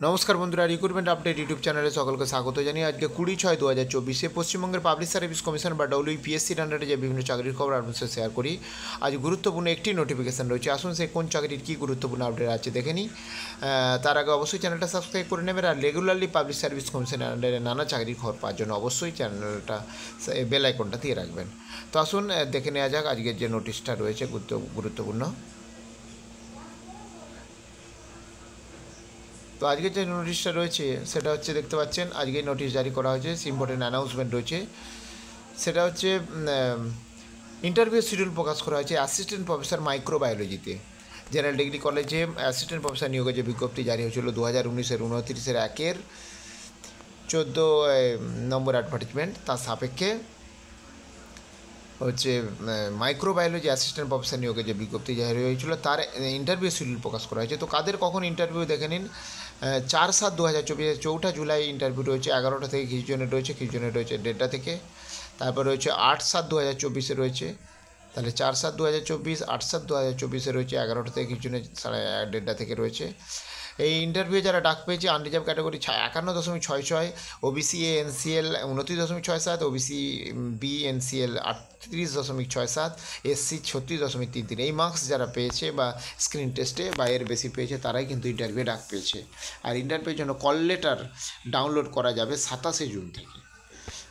নমস্কার বন্ধুরা, recruitment update YouTube চ্যানেলে সকলকে স্বাগত জানিয়ে আজকে 20/6/2024 পশ্চিমবঙ্গের পাবলিক সার্ভিস কমিশন বা ডব্লিউপিএসসির আন্ডারে যে বিভিন্ন চাকরির খবর আপনার সাথে শেয়ার করি। আজ গুরুত্বপূর্ণ একটি নোটিফিকেশান রয়েছে, আসুন সে কোন চাকরির কী গুরুত্বপূর্ণ আপডেট আছে দেখে নিই। তার আগে অবশ্যই চ্যানেলটা সাবস্ক্রাইব করে নেবেন, আর রেগুলারলি পাবলিক সার্ভিস কমিশনের আন্ডারে নানা চাকরির খবর পাওয়ার জন্য অবশ্যই চ্যানেলটা বেল আইকনটা দিয়ে রাখবেন। তো আসুন দেখে নেওয়া যাক আজকের যে নোটিশটা রয়েছে গুরুত্বপূর্ণ। তো আজকে যে নোটিশটা রয়েছে সেটা হচ্ছে, দেখতে পাচ্ছেন আজকে নোটিশ জারি করা হয়েছে, ইম্পর্টেন্ট অ্যানাউন্সমেন্ট রয়েছে। সেটা হচ্ছে ইন্টারভিউ শিডিউল প্রকাশ করা হয়েছে অ্যাসিস্ট্যান্ট প্রফেসর মাইক্রোবায়োলজিতে। জেনারেল ডিগ্রি কলেজে অ্যাসিস্ট্যান্ট প্রফেসর নিয়োগের যে বিজ্ঞপ্তি জারি হয়েছিল 2019-29 নম্বর অ্যাডভার্টাইজমেন্ট, তার সাপেক্ষে হচ্ছে মাইক্রোবায়োলজি অ্যাসিস্ট্যান্ট প্রফেসর নিয়োগের যে বিজ্ঞপ্তি জারি হয়েছিল তার ইন্টারভিউ শিডিউল প্রকাশ করা হয়েছে। তো কাদের কখন ইন্টারভিউ দেখে নিন। 4/7/2024 4 জুলাই ইন্টারভিউ রয়েছে, 11টা থেকে কিছু জনের রয়েছে, কিছু জনের রয়েছে 1:30 থেকে। তারপর রয়েছে 8/7/2024 রয়েছে, তাহলে 4/7/2024, 8/7/2024 রয়েছে 11টা থেকে কিছু জনের 1:30 থেকে রয়েছে। এই ইন্টারভিউ যারা ডাক পেয়েছে unreserved category 51.66, OBC A NCL 29.67, OBC B NCL 38.67, SC 36.33। এই মার্কস যারা পেয়েছে বা স্ক্রিন টেস্টে বা এর বেশি পেয়েছে তারাই কিন্তু ইন্টারভিউ ডাক পেয়েছে। আর ইন্টারভিউর জন্য কল লেটার ডাউনলোড করা যাবে 27 জুন থেকে।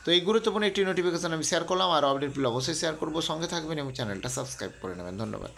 তো এই গুরুত্বপূর্ণ একটি নোটিফিকেশান আমি শেয়ার করলাম, আর আপডেট পেলে অবশ্যই শেয়ার করবো। সঙ্গে থাকবেন এবং চ্যানেলটা সাবস্ক্রাইব করে নেবেন। ধন্যবাদ।